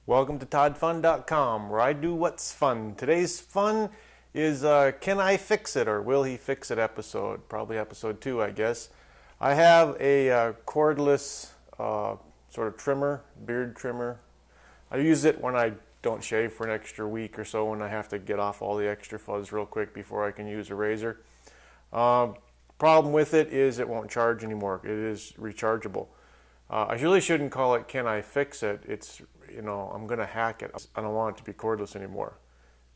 Welcome to ToddFun.com, where I do what's fun. Today's fun is Can I Fix It, or Will He Fix It episode. Probably episode 2, I guess. I have a cordless sort of trimmer, beard trimmer. I use it when I don't shave for an extra week or so, when I have to get off all the extra fuzz real quick before I can use a razor. Problem with it is it won't charge anymore. It is rechargeable. I really shouldn't call it Can I Fix It. It's, I'm going to hack it. I don't want it to be cordless anymore.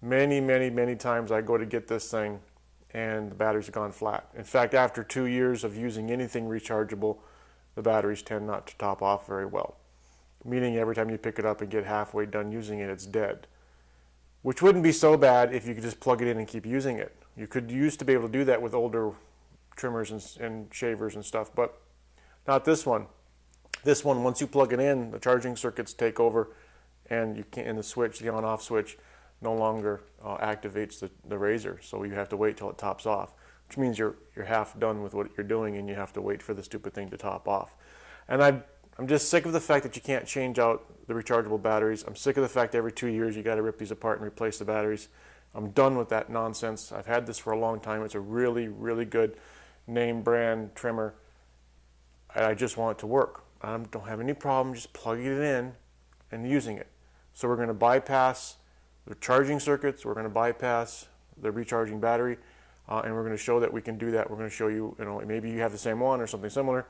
Many times I go to get this thing and the batteries have gone flat. In fact, after 2 years of using anything rechargeable, the batteries tend not to top off very well. Meaning every time you pick it up and get halfway done using it, it's dead. Which wouldn't be so bad if you could just plug it in and keep using it. You could used to be able to do that with older trimmers and shavers and stuff, but not this one. This one, once you plug it in, the charging circuits take over, and you can't, and the switch, the on-off switch, no longer activates the razor. So you have to wait till it tops off, which means you're half done with what you're doing, and you have to wait for the stupid thing to top off. And I'm just sick of the fact that you can't change out the rechargeable batteries. I'm sick of the fact that every 2 years you got to rip these apart and replace the batteries. I'm done with that nonsense. I've had this for a long time. It's a really good name brand trimmer, and I just want it to work. I don't have any problem just plugging it in and using it. So we're going to bypass the charging circuits, we're going to bypass the recharging battery, and we're going to show that we can do that. We're going to show you, maybe you have the same one or something similar.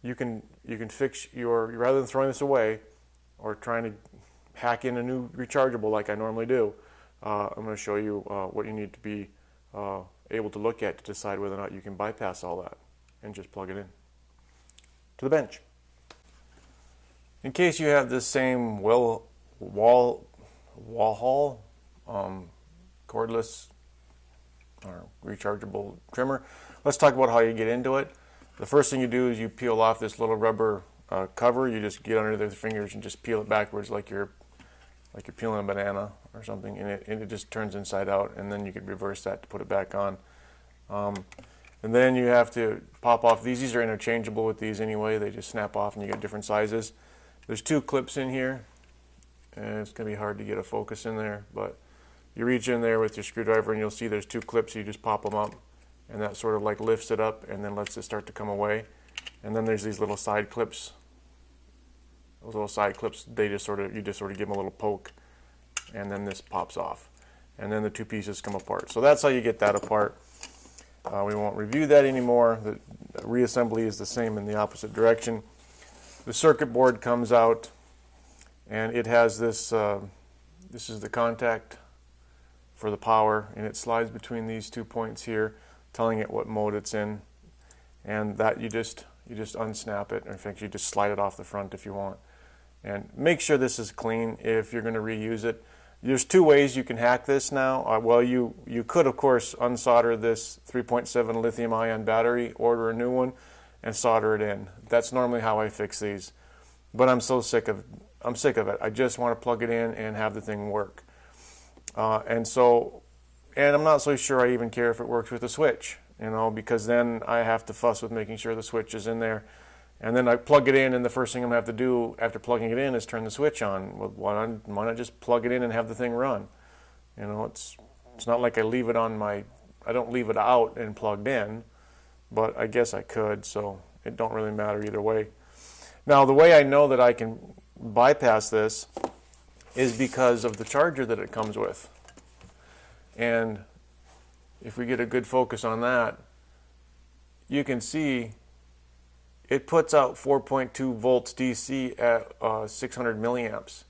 You can fix rather than throwing this away or trying to hack in a new rechargeable like I normally do, I'm going to show you what you need to be able to look at to decide whether or not you can bypass all that and just plug it in to the bench. In case you have this same WAHL cordless or rechargeable trimmer, let's talk about how you get into it. The first thing you do is you peel off this little rubber cover. You just get under the fingers and just peel it backwards like you're peeling a banana or something, and it just turns inside out, and then you can reverse that to put it back on. And then you have to pop off these. These are interchangeable with these anyway. They just snap off and you get different sizes. There's 2 clips in here, and it's going to be hard to get a focus in there, but you reach in there with your screwdriver and you'll see there's 2 clips. You just pop them up, and that sort of like lifts it up and then lets it start to come away. And then there's these little side clips. Those little side clips, you just sort of give them a little poke, and then this pops off, and then the 2 pieces come apart. So that's how you get that apart. We won't review that anymore. The reassembly is the same in the opposite direction. The circuit board comes out, and it has this. This is the contact for the power, and it slides between these 2 points here, telling it what mode it's in. And that you just unsnap it, or in fact you just slide it off the front if you want. And make sure this is clean if you're going to reuse it. There's 2 ways you can hack this now. Well, you could of course unsolder this 3.7 lithium ion battery, order a new one, and solder it in. That's normally how I fix these. But I'm sick of it. I just want to plug it in and have the thing work. And I'm not so sure I even care if it works with a switch, because then I have to fuss with making sure the switch is in there. And then I plug it in, and the first thing I'm going to have to do after plugging it in is turn the switch on. Well, why not just plug it in and have the thing run? It's not like I leave it on I don't leave it out and plugged in, but I guess I could, so it don't really matter either way. Now, the way I know that I can bypass this is because of the charger that it comes with. And if we get a good focus on that, you can see it puts out 4.2 volts DC at 600 milliamps.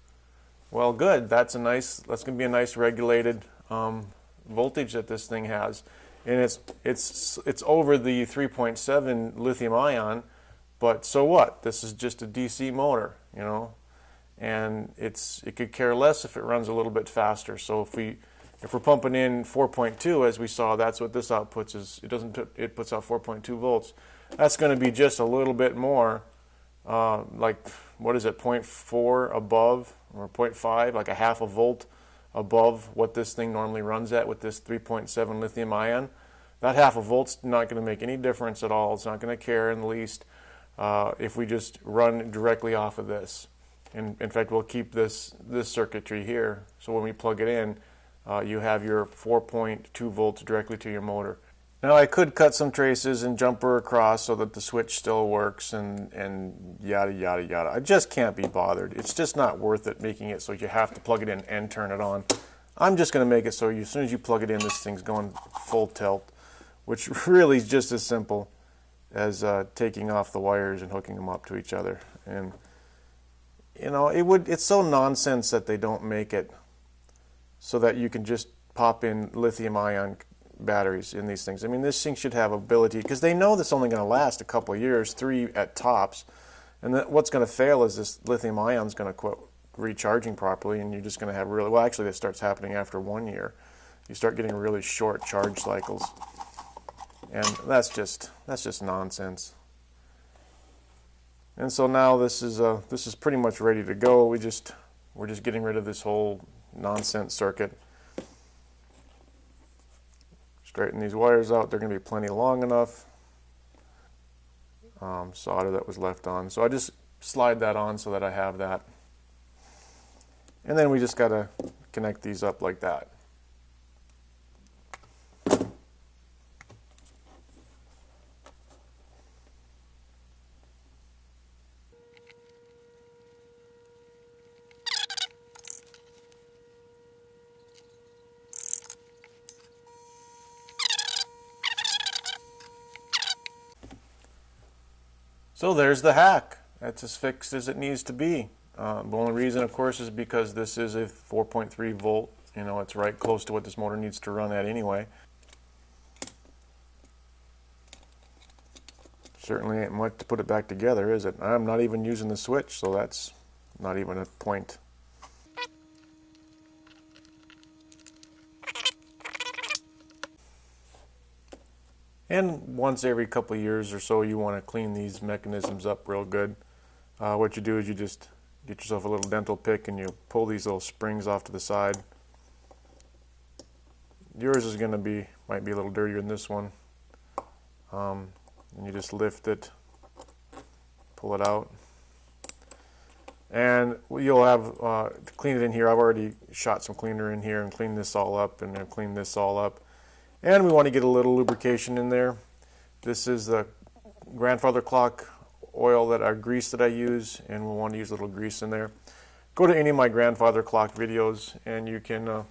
Well, good. That's going to be a nice regulated voltage that this thing has, and it's over the 3.7 lithium ion. But so what? This is just a DC motor, and it could care less if it runs a little bit faster. So if we're pumping in 4.2, as we saw, that's what this outputs is. It puts out 4.2 volts. That's going to be just a little bit more, like, what is it, 0.4 above, or 0.5, like a half a volt above what this thing normally runs at with this 3.7 lithium ion. That half a volt's not going to make any difference at all. It's not going to care in the least if we just run directly off of this. In fact, we'll keep this circuitry here, so when we plug it in, you have your 4.2 volts directly to your motor. Now I could cut some traces and jumper across so that the switch still works and yada yada yada. I just can't be bothered. It's just not worth it making it so you have to plug it in and turn it on. I'm just going to make it so as soon as you plug it in, this thing's going full tilt, which really is just as simple as taking off the wires and hooking them up to each other. And you know, it's so nonsense that they don't make it so that you can just pop in lithium ion batteries in these things. I mean, this thing should have ability, because they know that's only going to last a couple of years, 3 at tops, and that what's going to fail is this lithium ion is going to quit recharging properly, and you're just going to have really, well, actually that starts happening after 1 year. You start getting really short charge cycles, and that's just nonsense. And so now this is pretty much ready to go. We're just getting rid of this whole nonsense circuit. Straighten these wires out. They're going to be plenty long enough. Solder that was left on. So I just slide that on so that I have that. And then we just got to connect these up like that. So there's the hack. That's as fixed as it needs to be. The only reason, of course, is because this is a 4.3 volt. You know, it's right close to what this motor needs to run at anyway. Certainly ain't much to put it back together, is it? I'm not even using the switch, so that's not even a point. And once every couple of years or so, you want to clean these mechanisms up real good. What you do is you just get yourself a little dental pick and you pull these little springs off to the side. Yours is going to be, might be a little dirtier than this one. And you just lift it, pull it out. And you'll have, to clean it in here, I've already shot some cleaner in here and cleaned this all up and cleaned this all up. And we want to get a little lubrication in there. This is the grandfather clock oil grease that I use, and we want to use a little grease in there. Go to any of my grandfather clock videos, and you can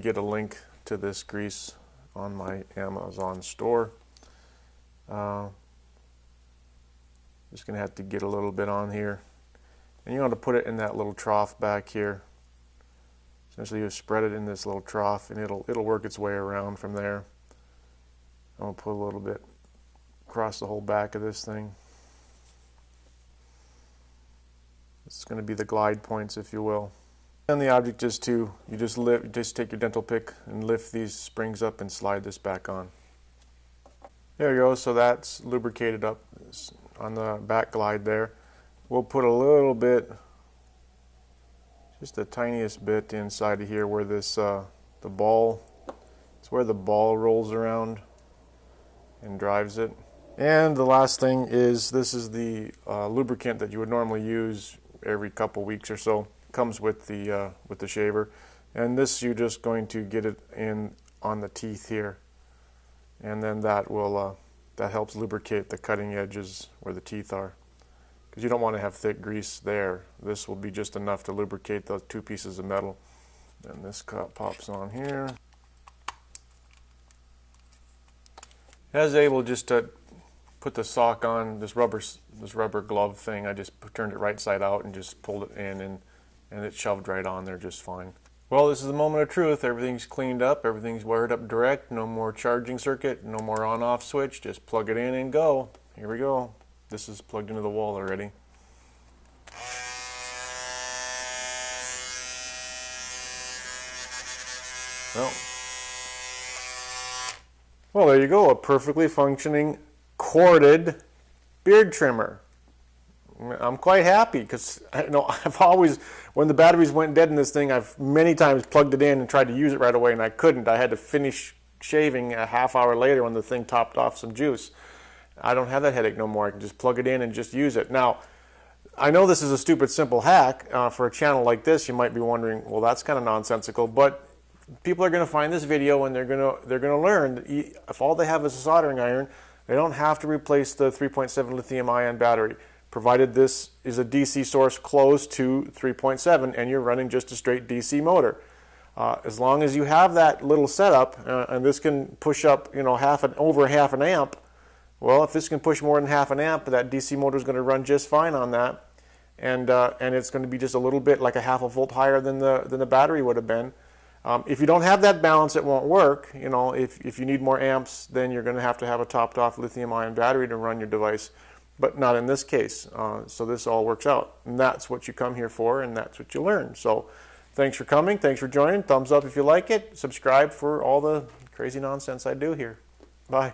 get a link to this grease on my Amazon store. Just gonna have to get a little bit on here, and you want to put it in that little trough back here. Essentially, you spread it in this little trough, and it'll work its way around from there. I'm gonna put a little bit across the whole back of this thing. This is going to be the glide points, if you will. And the object is you just take your dental pick and lift these springs up and slide this back on. There you go. So that's lubricated up on the back glide there. We'll put a little bit, just the tiniest bit inside of here where this it's where the ball rolls around and drives it. And the last thing is, this is the lubricant that you would normally use every couple weeks or so. It comes with the shaver, and this you're just going to get it in on the teeth here, and then that will that helps lubricate the cutting edges where the teeth are, because you don't want to have thick grease there. This will be just enough to lubricate those two pieces of metal. And this pops on here. I was able just to put the sock on this rubber glove thing. I just turned it right side out and just pulled it in, and it shoved right on there just fine. Well, this is the moment of truth. Everything's cleaned up, everything's wired up direct, no more charging circuit, no more on-off switch, just plug it in and go. Here we go. This is plugged into the wall already. Well, there you go, a perfectly functioning corded beard trimmer. I'm quite happy, because I've always, when the batteries went dead in this thing, I've many times plugged it in and tried to use it right away, and I couldn't. I had to finish shaving a half hour later when the thing topped off some juice. I don't have that headache no more. I can just plug it in and just use it. Now, I know this is a stupid, simple hack. For a channel like this, you might be wondering, well, that's kind of nonsensical, but people are going to find this video and they're going to learn that if all they have is a soldering iron, they don't have to replace the 3.7 lithium ion battery, provided this is a DC source close to 3.7 and you're running just a straight DC motor. As long as you have that little setup, and this can push up, over half an amp. Well, if this can push more than half an amp, that DC motor is going to run just fine on that, and it's going to be just a little bit like a half a volt higher than the battery would have been. If you don't have that balance, it won't work. If you need more amps, then you're going to have a topped off lithium-ion battery to run your device, but not in this case. So this all works out, and that's what you come here for, and that's what you learn. So thanks for coming. Thanks for joining. Thumbs up if you like it. Subscribe for all the crazy nonsense I do here. Bye.